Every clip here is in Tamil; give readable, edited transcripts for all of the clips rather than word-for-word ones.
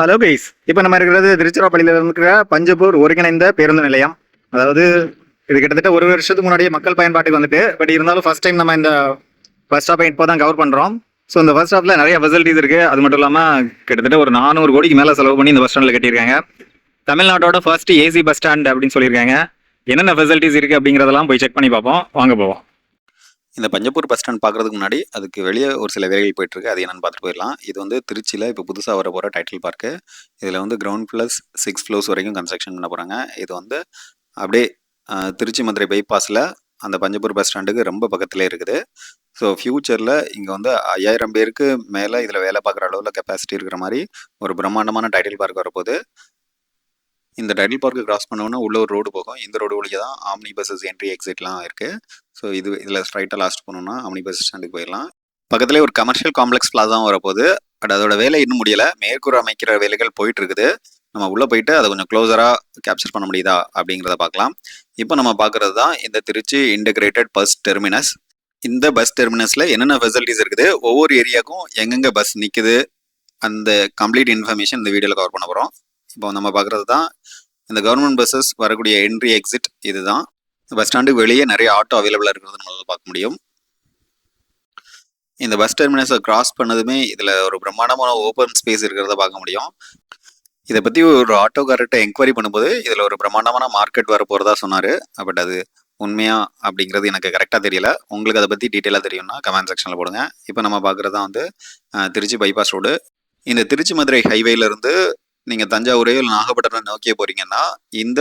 ஹலோ கைஸ், இப்போ நம்ம இருக்கிறது திருச்சிராப்பள்ளியில் இருக்கிற பஞ்சப்பூர் ஒருங்கிணைந்த பேருந்து நிலையம். அதாவது இது கிட்டத்தட்ட ஒரு வருஷத்துக்கு முன்னாடியே மக்கள் பயன்பாட்டுக்கு வந்துட்டு, பட் இருந்தாலும் ஃபர்ஸ்ட் டைம் நம்ம இந்த பஸ் ஸ்டாப்பை இப்போ தான் கவர் பண்ணுறோம். ஸோ இந்த பஸ் ஸ்டாப்பில் நிறைய ஃபெசிலிட்டிஸ் இருக்குது. அது மட்டும் இல்லாமல் கிட்டத்தட்ட ஒரு 400 கோடிக்கு மேலே செலவு பண்ணி இந்த பஸ் ஸ்டாண்டில் கட்டியிருக்காங்க. தமிழ்நாட்டோட ஃபர்ஸ்ட் ஏசி பஸ் ஸ்டாண்ட் அப்படின்னு சொல்லியிருக்காங்க. என்னென்ன ஃபெசிலிட்டிஸ் இருக்குது அப்படிங்கிறதெல்லாம் போய் செக் பண்ணி பார்ப்போம். வாங்க போவோம். இந்த பஞ்சப்பூர் பஸ் ஸ்டாண்ட் பார்க்குறதுக்கு முன்னாடி அதுக்கு வெளியே ஒரு சில வேலைகள் போயிட்டுருக்கு. அது என்னென்னு பார்த்துட்டு போயிடலாம். இது வந்து திருச்சியில் இப்போ புதுசாக வர போகிற டைட்டில் பார்க்கு. இதில் வந்து கிரவுண்ட் ப்ளஸ் 6 ஃப்ளோர்ஸ் வரைக்கும் கன்ஸ்ட்ரக்ஷன் பண்ண போகிறாங்க. இது வந்து அப்படியே திருச்சி மதுரை பைபாஸில் அந்த பஞ்சப்பூர் பஸ் ஸ்டாண்டுக்கு ரொம்ப பக்கத்துலேயே இருக்குது. ஸோ ஃப்யூச்சரில் இங்கே வந்து 5000 பேருக்கு மேலே இதில் வேலை பார்க்குற அளவில் கெப்பாசிட்டி இருக்கிற மாதிரி ஒரு பிரம்மாண்டமான டைட்டில் பார்க் வரப்போகுது. இந்த டைட்டில் பார்க்கு கிராஸ் பண்ணோன்னா உள்ள ஒரு ரோடு போகும். இந்த ரோடு வழியாக தான் ஆம்னி பஸ்ஸஸ் என்ட்ரி எக்ஸிட்லாம் இருக்குது. ஸோ இதில் ஸ்ட்ரைட்டாக லாஸ்ட் போனோம்னா ஆம்னி பஸ் ஸ்டாண்டுக்கு போயிடலாம். பக்கத்துலேயே ஒரு கமர்ஷியல் காம்ப்ளெக்ஸ் பிளாஸாவும் வரப்போகுது. பட் அதோட வேலை இன்னும் முடியலை. மேற்கூரை அமைக்கிற வேலைகள் போயிட்டு இருக்குது. நம்ம உள்ளே போயிட்டு அதை கொஞ்சம் க்ளோஸராக கேப்சர் பண்ண முடியுதா அப்படிங்கிறத பார்க்கலாம். இப்போ நம்ம பார்க்குறது தான் இந்த திருச்சி இன்டகிரேட்டட் பஸ் டெர்மினஸ். இந்த பஸ் டெர்மினஸில் என்னென்ன ஃபெசிலிட்டிஸ் இருக்குது, ஒவ்வொரு ஏரியாவுக்கும் எங்கெங்கே பஸ் நிற்குது, அந்த கம்ப்ளீட் இன்ஃபர்மேஷன் இந்த வீடியோவில் கவர் பண்ண போகிறோம். இப்போ நம்ம பார்க்குறது தான் இந்த கவர்மெண்ட் பஸ்ஸஸ் வரக்கூடிய என்ட்ரி எக்ஸிட். இதுதான் பஸ் ஸ்டாண்டுக்கு வெளியே நிறைய ஆட்டோ அவைலபிளாக இருக்கிறது நம்மளால் பார்க்க முடியும். இந்த பஸ் டெர்மினஸை கிராஸ் பண்ணதுமே இதில் ஒரு பிரம்மாண்டமான ஓப்பன் ஸ்பேஸ் இருக்கிறத பார்க்க முடியும். இதை பற்றி ஒரு ஆட்டோக்காரர்கிட்ட என்கொயரி பண்ணும்போது இதில் ஒரு பிரம்மாண்டமான மார்க்கெட் வர போகிறதா சொன்னார். பட் அது உண்மையா அப்படிங்கிறது எனக்கு கரெக்டாக தெரியல. உங்களுக்கு அதை பற்றி டீட்டெயிலாக தெரியும்னா கமெண்ட் செக்ஷனில் போடுங்க. இப்போ நம்ம பார்க்குறது தான் வந்து திருச்சி பைபாஸ் ரோடு. இந்த திருச்சி மதுரை ஹைவேலேருந்து நீங்கள் தஞ்சாவூரையோ இல்லை நாகப்பட்டினம் நோக்கிய போகிறீங்கன்னா இந்த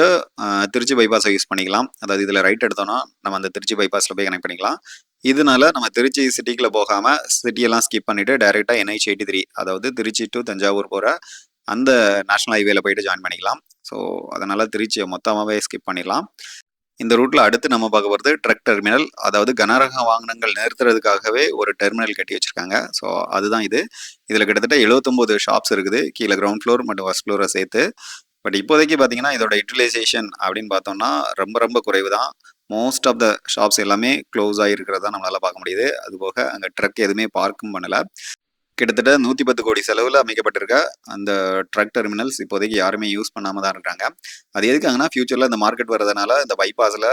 திருச்சி பைபாஸை யூஸ் பண்ணிக்கலாம். அதாவது இதில் ரைட் எடுத்தோன்னா நம்ம அந்த திருச்சி பைபாஸில் போய் கனெக்ட் பண்ணிக்கலாம். இதனால நம்ம திருச்சி சிட்டிக்குள்ளே போகாமல் சிட்டியெல்லாம் ஸ்கிப் பண்ணிவிட்டு டைரெக்டாக NH 83 அதாவது திருச்சி டு தஞ்சாவூர் போகிற அந்த நேஷனல் ஹைவேல போயிட்டு ஜாயின் பண்ணிக்கலாம். ஸோ அதனால் திருச்சியை மொத்தமாகவே ஸ்கிப் பண்ணிடலாம். இந்த ரூட்டில் அடுத்து நம்ம பார்க்க போகிறது ட்ரக் டெர்மினல். அதாவது கனரக வாகனங்கள் நிறுத்துறதுக்காகவே ஒரு டெர்மினல் கட்டி வச்சுருக்காங்க. ஸோ அதுதான் இது. இதில் கிட்டத்தட்ட 79 ஷாப்ஸ் இருக்குது, கீழே கிரவுண்ட் ஃப்ளோர் மற்றும் ஃபர்ஸ்ட் ஃப்ளோரை சேர்த்து. பட் இப்போதைக்கு பார்த்தீங்கன்னா இதோட யூட்டிலைசேஷன் அப்படின்னு பார்த்தோம்னா ரொம்ப ரொம்ப குறைவு தான். மோஸ்ட் ஆஃப் த ஷாப்ஸ் எல்லாமே க்ளோஸ் ஆகிருக்கிறதா நம்மளால் பார்க்க முடியுது. அதுபோக அங்கே ட்ரக் எதுவுமே பார்க்கும் பண்ணலை. கிட்டத்தட்ட 110 கோடி செலவில் அமைக்கப்பட்டிருக்க அந்த ட்ரக் டெர்மினல்ஸ் இப்போதைக்கு யாருமே யூஸ் பண்ணாமல் தான் இருக்கிறாங்க. அது எதுக்காங்கன்னா ஃபியூச்சரில் இந்த மார்க்கெட் வரதுனால இந்த பைபாஸில்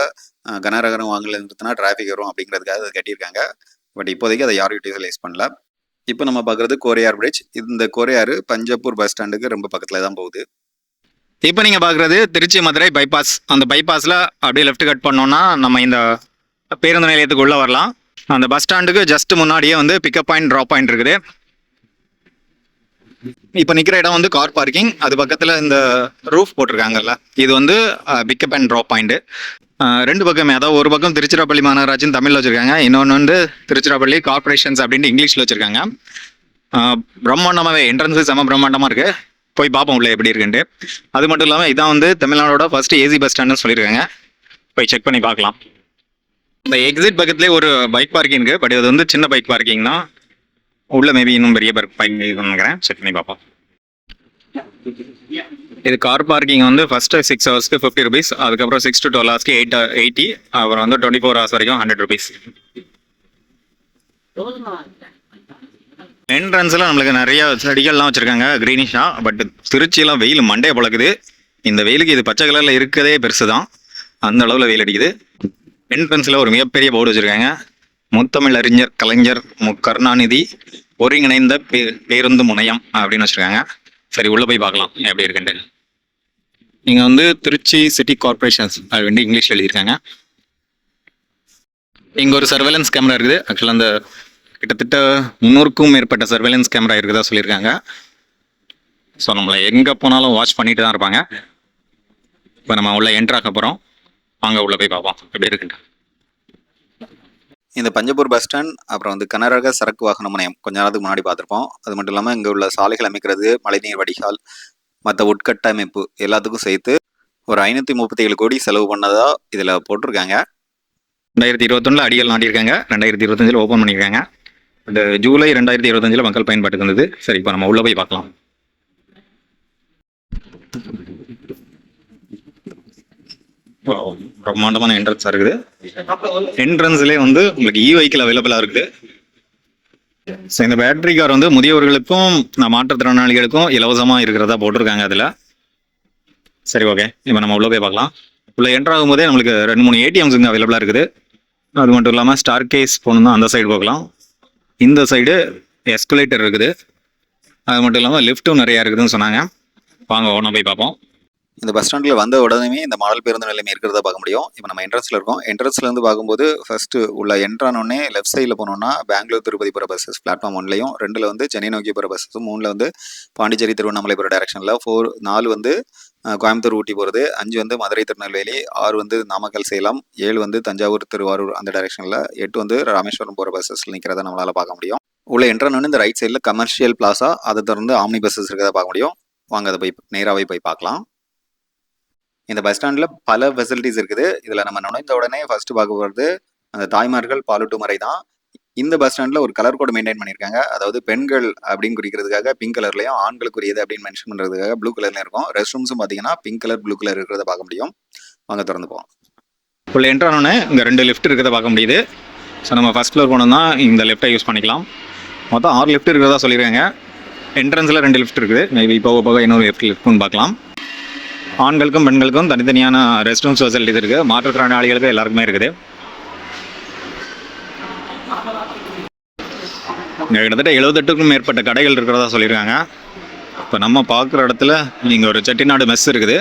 கனரகரம் வாங்கல நிறுத்தினா டிராஃபிக் வரும் அப்படிங்கிறதுக்காக அதை கட்டியிருக்காங்க. பட் இப்போதைக்கு அதை யாரும் யூட்டிலைஸ் பண்ணல. இப்போ நம்ம பார்க்குறது கோரையார் பிரிட்ஜ். இந்த கோரையாறு பஞ்சப்பூர் பஸ் ஸ்டாண்டுக்கு ரொம்ப பக்கத்தில் தான் போகுது. இப்போ நீங்கள் பார்க்குறது திருச்சி மதுரை பைபாஸ். அந்த பைபாஸில் அப்படியே லெஃப்ட் கட் பண்ணோன்னா நம்ம இந்த பேருந்து நிலையத்துக்கு உள்ளே வரலாம். அந்த பஸ் ஸ்டாண்டுக்கு ஜஸ்ட் முன்னாடியே வந்து பிக்கப் பாயிண்ட் ட்ராப் பாயிண்ட் இருக்குது. இப்போ நிற்கிற இடம் வந்து கார் பார்க்கிங். அது பக்கத்தில் இந்த ரூஃப் போட்டிருக்காங்கல்ல, இது வந்து பிக்கப் அண்ட் ட்ராப் பாயிண்ட். ரெண்டு பக்கமே, அதாவது ஒரு பக்கம் திருச்சிராப்பள்ளி மாநகராட்சின்னு தமிழில் வச்சுருக்காங்க, இன்னொன்று வந்து திருச்சிராப்பள்ளி கார்பரேஷன்ஸ் அப்படின்ட்டு இங்கிலீஷில் வச்சுருக்காங்க. பிரம்மாண்டமாகவே என்ட்ரன்ஸு செம்ம பிரம்மாண்டமாக இருக்குது. போய் பார்ப்போம் உள்ள எப்படி இருக்குன்ட்டு. அது மட்டும் இல்லாமல் இதான் வந்து தமிழ்நாடோட ஃபர்ஸ்ட் ஏசி பஸ் ஸ்டாண்டுன்னு சொல்லியிருக்காங்க. போய் செக் பண்ணி பார்க்கலாம். இந்த எக்ஸிட் பக்கத்துலேயே ஒரு பைக் பார்க்கிங் இருக்குது. பட் இது வந்து சின்ன பைக் பார்க்கிங் தான். உள்ள மேபி இன்னும் பெரிய பைக் நினைக்கிறேன். செக் பண்ணி பார்ப்போம். இது கார் பார்க்கிங் வந்து ஃபர்ஸ்ட் 6 ஹவர்ஸ்க்கு 50 rupees, அதுக்கப்புறம் 6 to 12 ஹவர்ஸ்க்கு 80, அப்புறம் வந்து 24 ஹவர்ஸ் வரைக்கும் 100 rupees. என்ட்ரன்ஸில் நம்மளுக்கு நிறைய செடிகள்லாம் வச்சுருக்காங்க க்ரீனிஷாக. பட் திருச்சியெல்லாம் வெயில் மண்டையை பழக்குது. இந்த வெயிலுக்கு இது பச்சை கலரில் இருக்கதே பெருசு தான், அந்த அளவில் வெயில் அடிக்குது. என்ட்ரன்ஸில் ஒரு மிகப்பெரிய போர்டு வச்சுருக்காங்க, முத்தமிழ் அறிஞர் கலைஞர் கருணாநிதி ஒருங்கிணைந்த பேருந்து முனையம் அப்படின்னு வச்சுருக்காங்க. சரி, உள்ளே போய் பார்க்கலாம் எப்படி இருக்குன்ட்டு. நீங்கள் வந்து திருச்சி சிட்டி கார்பரேஷன்ஸ் அப்படின்னு இங்கிலீஷில் எழுதியிருக்காங்க. இங்கே ஒரு சர்வேலன்ஸ் கேமரா இருக்குது. ஆக்சுவலாக அந்த கிட்டத்தட்ட 300க்கும் மேற்பட்ட சர்வேலன்ஸ் கேமரா இருக்குதா சொல்லியிருக்காங்க. ஸோ நம்மளை எங்கே போனாலும் வாட்ச் பண்ணிட்டு தான் இருப்பாங்க. இப்போ நம்ம உள்ள என்ட்ராக போகிறோம். வாங்க உள்ளே போய் பார்ப்போம் எப்படி இருக்குன்ட்டு. இந்த பஞ்சப்பூர் பஸ் ஸ்டாண்ட் அப்புறம் வந்து கனரக சரக்கு வாகன முனையம் கொஞ்ச நேரத்துக்கு முன்னாடி பார்த்துருப்போம். அது மட்டும் இல்லாமல் இங்கே உள்ள சாலைகள் அமைக்கிறது, மழைநீர் வடிகால், மற்ற உட்கட்டமைப்பு எல்லாத்துக்கும் சேர்த்து ஒரு 537 கோடி செலவு பண்ணதா இதில் போட்டிருக்காங்க. 2021 அடிகள் நாட்டியிருக்காங்க, 2025 ஓப்பன் பண்ணியிருக்காங்க. இந்த ஜூலை 2025 மக்கள் பயன்பாட்டுக்கு வந்தது. சரி, இப்போ நம்ம உள்ளே போய் பார்க்கலாம். பிரம்மாண்டமான என்ட்ரன்ஸாக இருக்குது. என்ட்ரன்ஸ்லேயே வந்து உங்களுக்கு வெஹிக்கிள் அவைலபிளாக இருக்குது. ஸோ இந்த பேட்டரி கார் வந்து முதியவர்களுக்கும் மாற்றுத்திறனாளிகளுக்கும் இலவசமாக இருக்கிறதா போட்டிருக்காங்க அதில். சரி, ஓகே. இப்போ நம்ம உள்ளே போய் பார்க்கலாம். உள்ளே என்ட்ரு ஆகும்போதே நம்மளுக்கு 2-3 ஏடிஎம்ஸ் இங்கே அவைலபிளாக இருக்குது. அது மட்டும் இல்லாமல் ஸ்டார் கேஸ் போகணுன்னா அந்த சைடு போகலாம். இந்த சைடு எஸ்கலேட்டர் இருக்குது. அது மட்டும் இல்லாமல் லிஃப்ட்டும் நிறையா இருக்குதுன்னு சொன்னாங்க. வாங்க ஒன்றா போய் பார்ப்போம். இந்த பஸ் ஸ்டாண்டில் வந்த உடனே இந்த மாடல் பேருந்து நிலையம் இருக்கிறத பார்க்க முடியும். இப்போ நம்ம என்ட்ரன்ஸில் இருக்கோம். என்ட்ரன்ஸ்லேருந்து பார்க்கும்போது ஃபஸ்ட்டு உள்ள என்ட்ரானோடனே லெஃப்ட் சைடில் போனோம்னா பெங்களூர் திருப்பதி போகிற பஸ்ஸஸ் பிளாட்ஃபார்ம் 1லையும், 2ல் வந்து சென்னை நோக்கி போகிற பஸ்ஸஸும், 3ல் வந்து பாண்டிச்சேரி திருவண்ணாமலை போகிற டேரக்ஷனில், 4 வந்து கோயம்புத்தூர் ஊட்டி போகிறது, 5 வந்து மதுரை திருநெல்வேலி, 6 வந்து நாமக்கல் சேலம், 7 வந்து தஞ்சாவூர் திருவாரூர் அந்த டேரக்ஷனில், 8 வந்து ராமேஸ்வரம் போகிற பஸ்ஸஸில் நிற்கிறத நம்மளால் பார்க்க முடியும். உள்ள என்ட்ரானோன்னு இந்த ரைட் சைடில் கமர்ஷியல் பிளாஸா, அதை தொடர்ந்து ஆம்னி பஸ்ஸஸ் இருக்கிறத பார்க்க முடியும். வாங்க அதை போய் நேராகவே போய் பார்க்கலாம். இந்த பஸ் ஸ்டாண்டில் பல ஃபெசிலிட்டிஸ் இருக்குது. இதில் நம்ம நுழைந்த உடனே ஃபர்ஸ்ட் பார்க்க போகிறது அந்த தாய்மார்கள் பாலூட்டும் முறை தான். இந்த பஸ் ஸ்டாண்டில் ஒரு கலர் கோடு மெயின்டைன் பண்ணியிருக்காங்க. அதாவது பெண்கள் அப்படின்னு குறிக்கிறதுக்காக பிங்க் கலர்லையும், ஆண்களுக்குரியது அப்படின்னு மென்ஷன் பண்ணுறதுக்காக ப்ளூ கலர்லையும் இருக்கும். ரெஸ்ட் ரூம்ஸும் பார்த்தீங்கன்னா பிங்க் கலர், ப்ளூ கலர் இருக்கிறத பார்க்க முடியும். வாங்க திறந்து போவோம். உள்ள என்ட்ரானோடனே இங்கே 2 லிஃப்ட் இருக்கிறத பார்க்க முடியுது. ஸோ நம்ம ஃபஸ்ட் ஃப்ளோர் போனோம்னா இந்த லிஃப்ட்டை யூஸ் பண்ணிக்கலாம். மொத்தம் 6 லிஃப்ட் இருக்கிறதா சொல்லியிருக்காங்க. என்ட்ரன்ஸில் 2 லிஃப்ட் இருக்குது. மேபி போக போக இன்னொரு லிஃப்ட்னு பார்க்கலாம். ஆண்களுக்கும் பெண்களுக்கும் தனித்தனியான ரெஸ்ட் ரூம்ஸ் ஃபெசிலிட்டிஸ் இருக்குது. மாற்றுத்திறனாளிகளுக்கு எல்லாருக்குமே இருக்குது. இங்கே கிட்டத்தட்ட 78க்கும் மேற்பட்ட கடைகள் இருக்கிறதா சொல்லியிருக்காங்க. இப்போ நம்ம பார்க்குற இடத்துல இங்கே ஒரு செட்டிநாடு மெஸ் இருக்குது.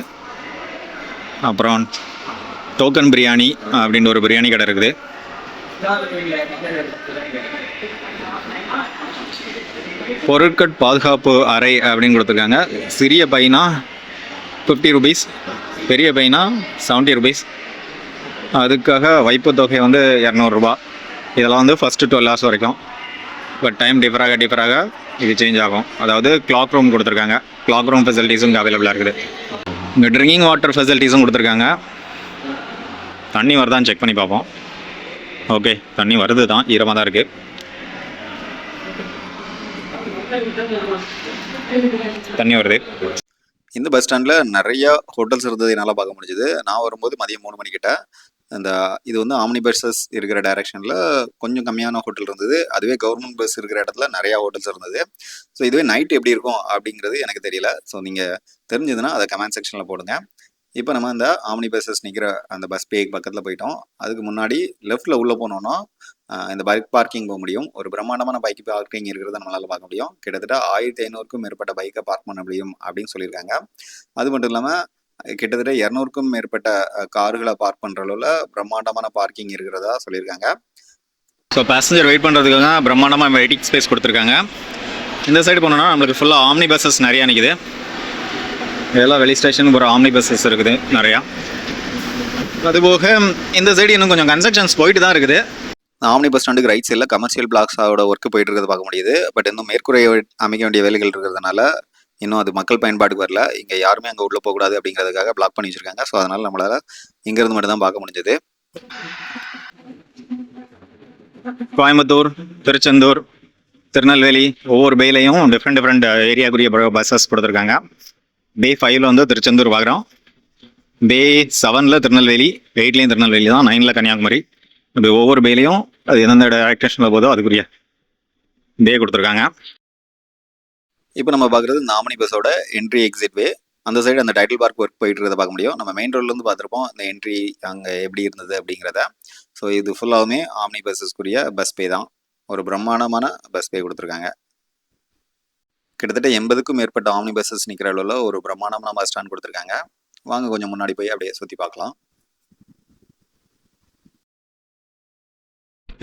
அப்புறம் டோக்கன் பிரியாணி அப்படின்ற ஒரு பிரியாணி கடை இருக்குது. பொருட்கள் பாதுகாப்பு அறை அப்படின்னு கொடுத்துருக்காங்க. சிறிய பையனா 50 ருபீஸ், பெரிய பையனா 70 ருபீஸ். அதுக்காக வைப்பு தொகை வந்து 200 ரூபா. இதெல்லாம் வந்து ஃபஸ்ட்டு 12 ஹவர்ஸ் வரைக்கும். பட் டைம் டிஃபராக இது சேஞ்ச் ஆகும். அதாவது கிளாக் ரூம் கொடுத்துருக்காங்க. கிளாக் ரூம் ஃபெசிலிட்டிஸும் இங்கே அவைலபிளாக இருக்குது. இங்கே ட்ரிங்கிங் வாட்டர் ஃபெசிலிட்டிஸும் கொடுத்துருக்காங்க. தண்ணி வருதான்னு செக் பண்ணி பார்ப்போம். ஓகே, தண்ணி வருது தான், ஈரமாக தான் இருக்குது. தண்ணி வருது. இந்த பஸ் ஸ்டாண்டில் நிறைய ஹோட்டல்ஸ் இருந்தது என்னால் பார்க்க முடிஞ்சுது. நான் வரும்போது மதியம் 3 மணிக்கிட்ட இது வந்து ஆம்னி பஸ்ஸஸ் இருக்கிற டைரக்ஷனில் கொஞ்சம் கம்மியான ஹோட்டல் இருந்தது. அதுவே கவர்மெண்ட் பஸ் இருக்கிற இடத்துல நிறையா ஹோட்டல்ஸ் இருந்தது. ஸோ இதுவே நைட் எப்படி இருக்கும் அப்படிங்கிறது எனக்கு தெரியல. ஸோ நீங்கள் தெரிஞ்சதுன்னா அதை கமெண்ட் செக்ஷனில் போடுங்க. இப்போ நம்ம இந்த ஆம்னி பஸ்ஸஸ் நிற்கிற அந்த பஸ் பே பக்கத்தில் போயிட்டோம். அதுக்கு முன்னாடி லெஃப்ட்டில் உள்ளே போனோன்னா இந்த பைக் பார்க்கிங் போக முடியும். ஒரு பிரம்மாண்டமான பைக் பார்க்கிங் இருக்கிறத நம்மளால் பார்க்க முடியும். கிட்டத்தட்ட 1500க்கும் மேற்பட்ட பைக்கை பார்க் பண்ண முடியும் அப்படின்னு சொல்லியிருக்காங்க. அது மட்டும் இல்லாமல் கிட்டத்தட்ட 200க்கும் மேற்பட்ட கார்களை பார்க் பண்ணுற அளவில் பிரம்மாண்டமான பார்க்கிங் இருக்கிறதா சொல்லியிருக்காங்க. ஸோ பேசஞ்சர் வெயிட் பண்ணுறதுக்காக பிரம்மாண்டமாக வெயிட்டிங் ஸ்பேஸ் கொடுத்துருக்காங்க. இந்த சைடு போனோன்னா நம்மளுக்கு ஃபுல்லாக ஆம்னி பஸ்ஸஸ் நிறையா நிற்குது. இதெல்லாம் வெளி ஸ்டேஷனுக்கு போகிற ஆம்னி பஸ்ஸஸ் இருக்குது நிறையா. அதுபோக இந்த சைடு இன்னும் கொஞ்சம் கன்ஸ்ட்ரக்ஷன்ஸ் போயிட்டு தான் இருக்குது. ஆம்னி பஸ் ஸ்டாண்டுக்கு ரைட் சைடில் கமர்ஷியல் பிளாக்ஸோட ஒர்க்கு போயிட்டு இருக்கிறத பார்க்க முடியுது. பட் இன்னும் மேற்கூரை அமைக்க வேண்டிய வேலைகள் இருக்கிறதுனால இன்னும் அது மக்கள் பயன்பாட்டுக்கு வரல. இங்கே யாருமே அங்கே உள்ளே போகக்கூடாது அப்படிங்கிறதுக்காக பிளாக் பண்ணி வச்சுருக்காங்க. ஸோ அதனால் நம்மளால் இங்கேருந்து மட்டும் தான் பார்க்க முடிஞ்சது. கோயம்புத்தூர், திருச்செந்தூர், திருநெல்வேலி ஒவ்வொரு பேலையும் டிஃப்ரெண்ட் ஏரியாக்குரிய பஸ்ஸஸ் கொடுத்துருக்காங்க. பே 5ல் வந்து திருச்செந்தூர் பார்க்குறோம். பே 7ல் திருநெல்வேலி, 8லையும் திருநெல்வேலி தான், 9ல் கன்னியாகுமரி. இப்படி ஒவ்வொரு பேலையும் அது எந்தெந்த டைரக்ஷனில் போதோ அதுக்குரிய பே கொடுத்துருக்காங்க. இப்போ நம்ம பார்க்குறது இந்த ஆம்னி பஸ்ஸோட என்ட்ரி எக்ஸிட் வே. அந்த சைடு அந்த டைட்டில் பார்க் ஒர்க் போயிட்டு இருக்கிறத பார்க்க முடியும். நம்ம மெயின் ரோட்லேருந்து பார்த்துருப்போம் இந்த என்ட்ரி அங்கே எப்படி இருந்தது அப்படிங்கிறத. ஸோ இது ஃபுல்லாகவுமே ஆம்னி பஸ்ஸஸ்க்குரிய பஸ் பே தான். ஒரு பிரம்மாண்டமான பஸ் பே கொடுத்துருக்காங்க. கிட்டத்தட்ட 80க்கும் மேற்பட்ட ஆம்னி பஸ்ஸஸ் நிற்கிற அளவில் ஒரு பிரம்மாண்டமான பஸ் ஸ்டாண்ட் கொடுத்துருக்காங்க. வாங்க கொஞ்சம் முன்னாடி போய் அப்படியே சுற்றி பார்க்கலாம்.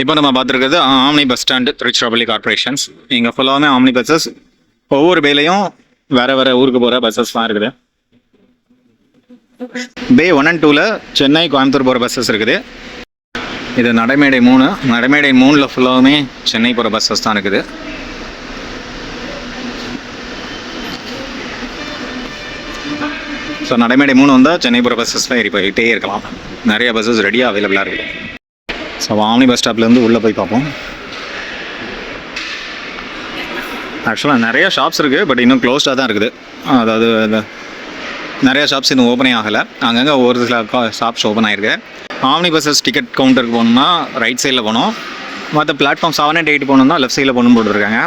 இப்போ நம்ம பார்த்துருக்கிறது omni bus stand Tiruchirappalli corporations. இங்கே ஃபுல்லாகவுமே ஆம்னி பஸ்ஸஸ். ஒவ்வொரு பேலையும் வேறு ஊருக்கு போகிற பஸ்ஸஸ் தான் இருக்குது. பே 1 and 2ல் சென்னை, கோயம்புத்தூர் போகிற பஸ்ஸஸ் இருக்குது. இது நடைமேடை 3. நடைமேடை 3ல் ஃபுல்லாகவுமே சென்னை போகிற பஸ்ஸஸ் தான் இருக்குது. ஸோ நடைமேடை 3 வந்தால் சென்னை போகிற பஸ்ஸஸ்லாம் ஏறி போயிட்டே இருக்கலாம். நிறைய பஸ்ஸஸ் ரெடியாக அவைலபிளாக இருக்குது. ஸோ ஆம்னி பஸ் ஸ்டாப்லேருந்து உள்ளே போய் பார்ப்போம். ஆக்சுவலாக நிறைய ஷாப்ஸ் இருக்குது, பட் இன்னும் க்ளோஸ்டாக தான் இருக்குது. அதாவது நிறைய ஷாப்ஸ் இன்னும் ஓப்பனே ஆகலை. அங்கங்கே ஒரு சில ஷாப்ஸ் ஓப்பன் ஆகிருக்கு. ஆம்னி பஸ்ஸஸ் டிக்கெட் கவுண்டருக்கு போகணுன்னா ரைட் சைடில் போனோம். மற்ற பிளாட்ஃபார்ம் 7 and 8 போகணுன்னா லெஃப்ட் சைடில் பொண்ணு போட்டுருக்காங்க.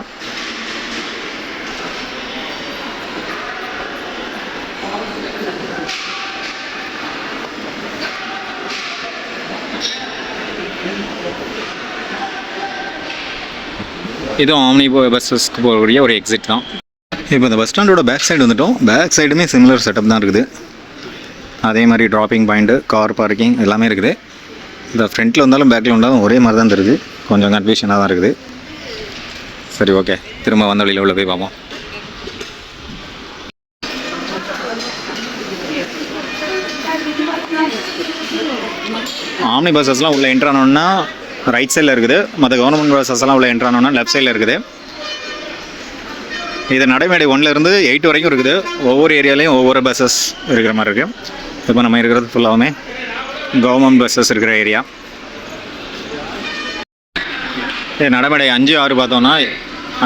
இதுவும் ஆம்னி பஸ்ஸஸ்க்கு போகக்கூடிய ஒரு எக்ஸிட் தான். இப்போ இந்த பஸ் ஸ்டாண்டோட பேக் சைடு வந்துட்டோம். பேக் சைடுமே சிமிலர் செட்டப் தான் இருக்குது. அதே மாதிரி ட்ராப்பிங் பாயிண்ட்டு, கார் பார்க்கிங் எல்லாமே இருக்குது. இந்த ஃப்ரண்ட்டில் வந்தாலும் பேக்கில் வந்தாலும் ஒரே மாதிரி தான் தெரியுது. கொஞ்சம் கன்ஃபியூஷனாக தான் இருக்குது. சரி, ஓகே, திரும்ப வந்த வழியில் உள்ள போய் பார்ப்போம். ஆம்னி பஸ்ஸஸ்லாம் உள்ள என்ட்ரானோன்னா ரைட் சைடில் இருக்குது. மற்ற கவர்மெண்ட் பஸ்ஸஸ்லாம் உள்ள என்ட்ரானோன்னா லெஃப்ட் சைடில் இருக்குது. இது நடைமேடை 1லேருந்து 8 வரைக்கும் இருக்குது. ஒவ்வொரு ஏரியாலையும் ஒவ்வொரு பஸ்ஸஸ் இருக்கிற மாதிரி இருக்குது. இப்போ நம்ம இருக்கிறது ஃபுல்லாகவுமே கவர்மெண்ட் பஸ்ஸஸ் இருக்கிற ஏரியா. நடைமேடை 5, 6 பார்த்தோன்னா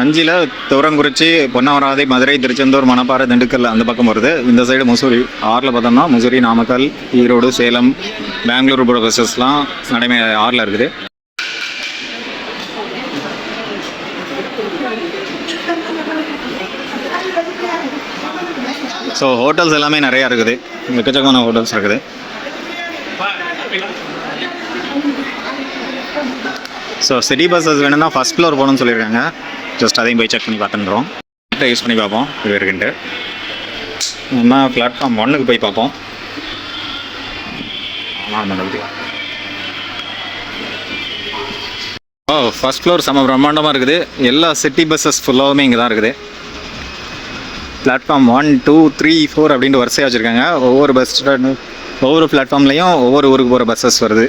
5ல் துவரங்குறிச்சி, பொன்னமராவதி, மதுரை, திருச்செந்தூர், மணப்பாறை, திண்டுக்கல் அந்த பக்கம் வருது. இந்த சைடு முசூரி. 6ல் பார்த்தோம்னா முசூரி, நாமக்கல், ஈரோடு, சேலம், பெங்களூர் போகிற பஸ்ஸஸ்லாம் நடைமேடை 6ல் இருக்குது. ஸோ ஹோட்டல்ஸ் எல்லாமே நிறையா இருக்குது. எக்கச்சக்கமான ஹோட்டல்ஸ் இருக்குது. ஸோ சிட்டி பஸ்ஸஸ் வேணும்னா ஃபஸ்ட் ஃப்ளோர் போகணும்னு சொல்லியிருக்காங்க. ஜஸ்ட் அதையும் போய் செக் பண்ணி பார்த்துன்றோம். யூஸ் பண்ணி பார்ப்போம் இது இருக்குன்ட்டு. நம்ம பிளாட்ஃபார்ம் 1க்கு போய் பார்ப்போம். ஃபஸ்ட் ஃப்ளோர் செம்ம பிரம்மாண்டமாக இருக்குது. எல்லா சிட்டி பஸ்ஸஸ் ஃபுல்லாகவுமே இங்கே தான் இருக்குது. பிளாட்ஃபார்ம் 1, 2, 3, 4 அப்படின்ட்டு வரிசையாக வச்சுருக்காங்க. ஒவ்வொரு பஸ் ஸ்டாண்டு, ஒவ்வொரு பிளாட்ஃபார்ம்லேயும் ஒவ்வொரு ஊருக்கு போகிற பஸ்ஸஸ் வருது.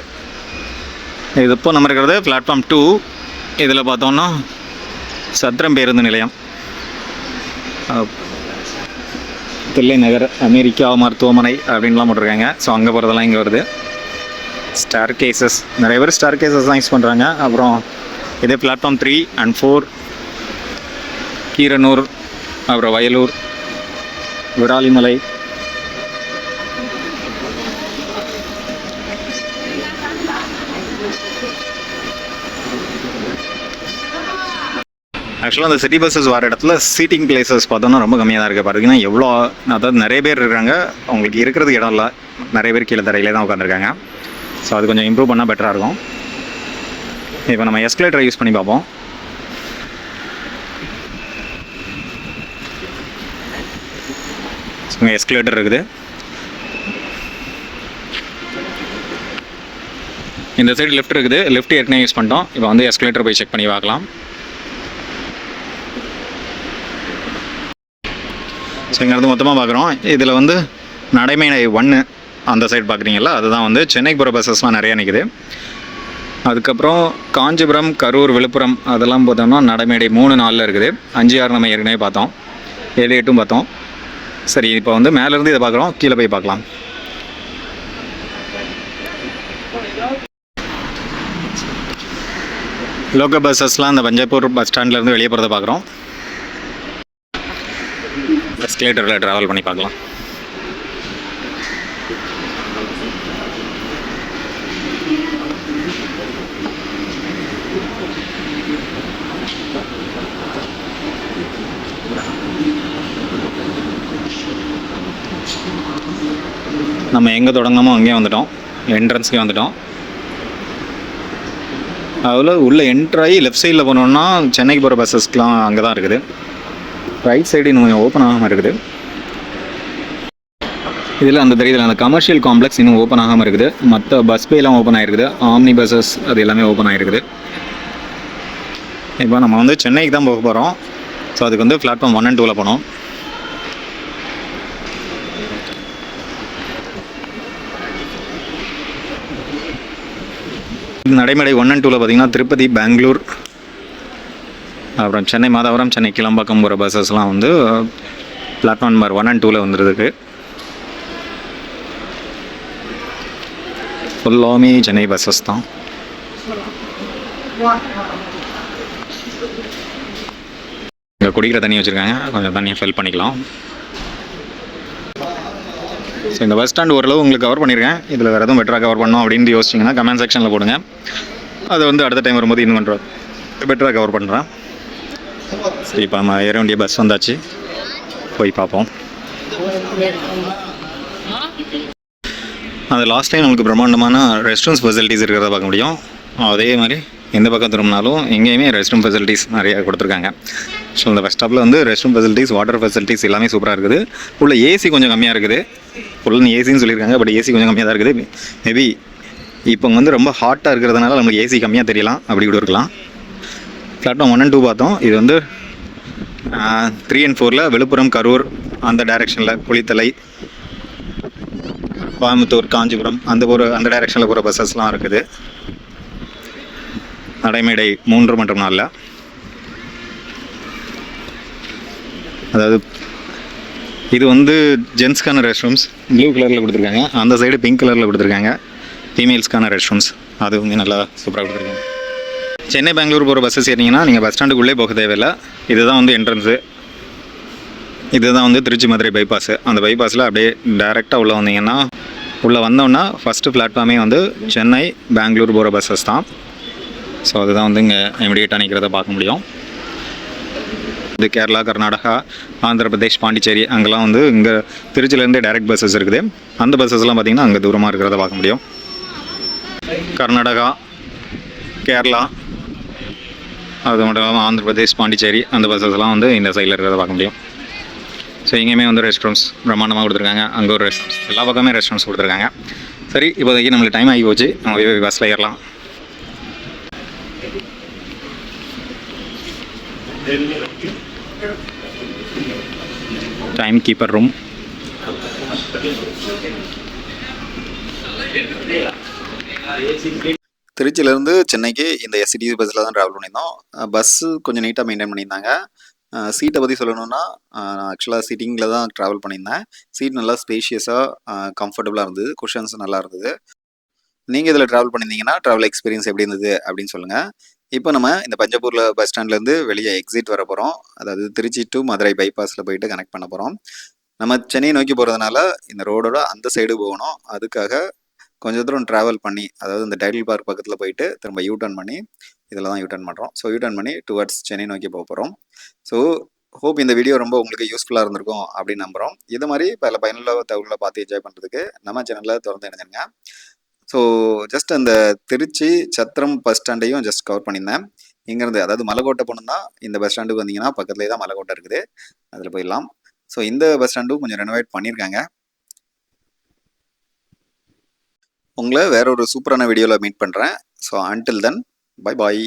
இது இப்போ நம்ம இருக்கிறது பிளாட்ஃபார்ம் 2. இதில் பார்த்தோன்னா சத்திரம் பேருந்து நிலையம், தில்லை நகர், அமெரிக்கா மருத்துவமனை அப்படின்லாம் போட்டிருக்காங்க. ஸோ அங்கே போகிறதெல்லாம் இங்கே வருது. ஸ்டார் கேசஸ், நிறைய பேர் ஸ்டார் கேசஸ் தான் யூஸ் பண்ணுறாங்க. அப்புறம் இதே பிளாட்ஃபார்ம் 3 and 4 கீரனூர், அப்புறம் வயலூர், விராலிமலை, ஆக்சுவலாக அந்த சிட்டி பஸ்ஸஸ் வர இடத்துல சீட்டிங் பிளேசஸ் பார்த்தோன்னா ரொம்ப கம்மியாக தான் இருக்குது. பார்த்தீங்கன்னா எவ்வளோ, அதாவது நிறைய பேர் இருக்காங்க, அவங்களுக்கு இருக்கிறதுக்கு இடம் இல்லை. நிறைய பேர் கீழே தரையிலே தான் உட்காந்துருக்காங்க. ஸோ அது கொஞ்சம் இம்ப்ரூவ் பண்ணால் பெட்டராக இருக்கும். இப்போ நம்ம எஸ்கலேட்டரை யூஸ் பண்ணி பார்ப்போம். இங்கே எஸ்கலேட்டர் இருக்குது. இந்த சைடு லெஃப்ட் இருக்குது. லெஃப்ட் ஏற்கனவே யூஸ் பண்ணிட்டோம். இப்போ வந்து எஸ்கலேட்டர் போய் செக் பண்ணி பார்க்கலாம். ஸோ இங்கேருந்து மொத்தமாக பார்க்குறோம். இதில் வந்து நடைமேடை 1 அந்த சைடு பார்க்குறீங்களா, அதுதான் வந்து சென்னைக்கு போகிற பஸ்ஸஸ்லாம் நிறையா நிற்குது. அதுக்கப்புறம் காஞ்சிபுரம், கரூர், விழுப்புரம் அதெல்லாம் பார்த்தோம்னா நடைமேடை 3, 4ல் இருக்குது. 5, 6 நம்ம ஏற்கனவே பார்த்தோம். 7, 8 பார்த்தோம். சரி, இப்போ வந்து மேலேருந்து இதை பார்க்குறோம். கீழே போய் பார்க்கலாம். லோக்கல் பஸ்ஸஸ்லாம் இந்த பஞ்சாப்பூர் பஸ் ஸ்டாண்ட்லேருந்து வெளியே போகிறத பார்க்குறோம். எஸ்கலேட்டரில் ட்ராவல் பண்ணி பார்க்கலாம். நம்ம எங்கே தொடங்கினோமோ அங்கேயே வந்துட்டோம். என்ட்ரன்ஸ்க்கே வந்துட்டோம். அதில் உள்ளே என்ட்ராகி லெஃப்ட் சைடில் போனோம்னா சென்னைக்கு போகிற பஸ்ஸஸ்க்கெலாம் அங்கே தான் இருக்குது. ரைட் சைடு இன்னும் ஓப்பன் ஆகாமல் இருக்குது. இதில் அந்த தெரியுது, அந்த கமர்ஷியல் காம்ப்ளெக்ஸ் இன்னும் ஓப்பன் ஆகாமல் இருக்குது. மற்ற பஸ் பேலாம் ஓப்பன் ஆகிருக்குது. ஆம்னி பஸ்ஸஸ் அது எல்லாமே ஓப்பன் ஆகிருக்குது. இப்போ நம்ம வந்து சென்னைக்கு தான் போக போகிறோம். ஸோ அதுக்கு வந்து பிளாட்ஃபார்ம் 1 and 2ல் போனோம். நடைமேடை 1 and 2ல் பார்த்தீங்கன்னா திருப்பதி, பெங்களூர், அப்புறம் சென்னை மாதவரம், சென்னை கிளம்பாக்கம் போகிற பஸ்ஸஸ்லாம் வந்து பிளாட்ஃபார்ம் நம்பர் 1 and 2ல் வந்துருக்கு. ஃபுல்லாமே சென்னை பஸ்ஸஸ் தான். இங்கே குடிக்கிற தண்ணி வச்சுருக்காங்க. கொஞ்சம் தண்ணியை ஃபில் பண்ணிக்கலாம். ஸோ இந்த பஸ் ஸ்டாண்ட் ஓரளவு உங்களுக்கு கவர் பண்ணியிருக்கேன். இதில் வேறு எதுவும் பெட்டராக கவர் பண்ணோம் அப்படின்னு யோசிச்சிங்கன்னா கமெண்ட் செக்ஷனில் போடுங்க. அதை வந்து அடுத்த டைம் வரும்போது இன்னும் கொஞ்சம் பெட்டராக கவர் பண்ணுறேன். சரி, இப்போ நம்ம ஏற வேண்டிய பஸ் வந்தாச்சு, போய் பார்ப்போம். அது லாஸ்ட் டைம் நமக்கு பிரம்மாண்டமான ரெஸ்ட் ரூம்ஸ் ஃபெசிலிட்டிஸ் இருக்கிறத பார்க்க முடியும். அதே மாதிரி எந்த பக்கம் திரும்பினாலும் எங்கேயுமே ரெஸ்ட் ரூம் ஃபெசிலிட்டிஸ் நிறையா கொடுத்துருக்காங்க. ஸோ இந்த பஸ் ஸ்டாப்பில் வந்து rest room facilities, water facilities எல்லாமே சூப்பராக இருக்குது. உள்ள ஏசி கொஞ்சம் கம்மியாக இருக்குது. ஃபுல் ஏசின்னு சொல்லியிருக்காங்க, பட் ஏசி கொஞ்சம் கம்மியாக தான் இருக்குது. மேபி இப்போ வந்து ரொம்ப ஹாட்டாக இருக்கிறதுனால நமக்கு ஏசி கம்மியாக தெரியலாம், அப்படி கூட இருக்கலாம். பிளாட்ஃபார்ம் 1 and 2 பார்த்தோம். இது வந்து 3 and 4 விழுப்புரம், கரூர் அந்த டைரெக்ஷனில், குளித்தலை, கோயம்புத்தூர், காஞ்சிபுரம் அந்த டைரெக்ஷனில் போகிற பஸ்ஸஸ்லாம் இருக்குது. நடைமேடை 3 மற்றும் 4. அதாவது இது வந்து ஜென்ஸ்க்கான ரெஸ்ட் ரூம்ஸ் ப்ளூ கலரில் கொடுத்துருக்காங்க, அந்த சைடு பிங்க் கலரில் கொடுத்துருக்காங்க ஃபீமேல்ஸ்க்கான ரெஸ்ட் ரூம்ஸ். அது வந்து நல்லா சூப்பராக கொடுத்துருக்காங்க. சென்னை பெங்களூர் போகிற பஸ்ஸஸ் ஏறிங்கன்னா நீங்கள் பஸ் ஸ்டாண்டுக்குள்ளே போக தேவையில்லை. இதுதான் வந்து என்ட்ரன்ஸு. இதுதான் வந்து திருச்சி மதுரை பைபாஸு. அந்த பைபாஸில் அப்படியே டைரெக்டாக உள்ளே வந்தீங்கன்னா, உள்ளே வந்தோன்னா ஃபஸ்ட்டு பிளாட்ஃபார்மே வந்து சென்னை பெங்களூர் போகிற பஸ்ஸஸ் தான். ஸோ அதுதான் வந்து இங்கே இமிடியேட்டாக நிற்கிறத பார்க்க முடியும். இது கேரளா, கர்நாடகா, ஆந்திர பிரதேஷ், பாண்டிச்சேரி அங்கெல்லாம் வந்து இங்கே திருச்சியிலேருந்தே டைரக்ட் பஸ்ஸஸ் இருக்குது. அந்த பஸ்ஸஸ்லாம் பார்த்திங்கன்னா அங்கே தூரமாக இருக்கிறத பார்க்க முடியும். கர்நாடகா, கேரளா, அது மட்டும் இல்லாமல் ஆந்திர பிரதேஷ், பாண்டிச்சேரி அந்த பஸ்ஸஸ்லாம் வந்து இந்த சைடில் இருக்கிறத பார்க்க முடியும். ஸோ எங்கேயுமே வந்து ரெஸ்ட் ரூம்ஸ் பிரம்மாண்டமாக கொடுத்துருக்காங்க. அங்கே ஒரு ரெஸ்ட் ரூம்ஸ், எல்லா பக்கமே ரெஸ்ட் ரூம்ஸ் கொடுத்துருக்காங்க. சரி, இப்போதைக்கு நம்மளுக்கு டைம் ஆகி போச்சு, நம்ம பஸ்ஸில் ஏறலாம். Time keeper room. திருச்சியிலேருந்து சென்னைக்கு இந்த எஸ்சிடிசி பஸ்ஸில் தான் ட்ராவல் பண்ணியிருந்தோம். பஸ்ஸு கொஞ்சம் நீட்டாக மெயின்டைன் பண்ணியிருந்தாங்க. சீட்டை பற்றி சொல்லணும்னா, நான் ஆக்சுவலாக சீட்டிங்கில் தான் ட்ராவல் பண்ணியிருந்தேன். சீட் நல்லா ஸ்பேஷியஸாக கம்ஃபர்டபுளாக இருந்தது, குஷன்ஸ் நல்லா இருந்தது. நீங்கள் இதில் ட்ராவல் பண்ணியிருந்தீங்கன்னா ட்ராவல் எக்ஸ்பீரியன்ஸ் எப்படி இருந்தது அப்படின்னு சொல்லுங்கள். இப்போ நம்ம இந்த பஞ்சப்பூரில் பஸ் ஸ்டாண்ட்லேருந்து வெளியே எக்ஸிட் வர போகிறோம். அதாவது திருச்சி டு மதுரை பைபாஸில் போயிட்டு கனெக்ட் பண்ண போகிறோம். நம்ம சென்னை நோக்கி போகிறதுனால இந்த ரோடோட அந்த சைடு போகணும். அதுக்காக கொஞ்சம் தூரம் ட்ராவல் பண்ணி, அதாவது இந்த டைட்டில் பார்க் பக்கத்தில் போயிட்டு திரும்ப யூட்டர்ன் பண்ணி இதில் தான் யூட்டர்ன் பண்ணுறோம். ஸோ யூட்டர்ன் பண்ணி டுவர்ட்ஸ் சென்னை நோக்கி போக போகிறோம். ஸோ ஹோப் இந்த வீடியோ ரொம்ப உங்களுக்கு யூஸ்ஃபுல்லாக இருந்திருக்கும் அப்படின்னு நம்புகிறோம். இது மாதிரி பல பயனுள்ள தகவலை பார்த்து என்ஜாய் பண்ணுறதுக்கு நம்ம சேனலில் தொடர்ந்து இணைஞ்சிருங்க. ஸோ ஜஸ்ட் அந்த Trichy Chathiram bus ஸ்டாண்டையும் just cover பண்ணியிருந்தேன். இங்கேருந்து அதாவது மலைக்கோட்டை போகணுன்னா இந்த பஸ் ஸ்டாண்டுக்கு வந்தீங்கன்னா பக்கத்துலேயே தான் மலைக்கோட்டை இருக்குது, அதில் போயிடலாம். ஸோ இந்த பஸ் ஸ்டாண்டும் கொஞ்சம் ரெனோவேட் பண்ணியிருக்காங்க. உங்களை வேற ஒரு சூப்பரான வீடியோவில் மீட் பண்ணுறேன். So until then, bye bye.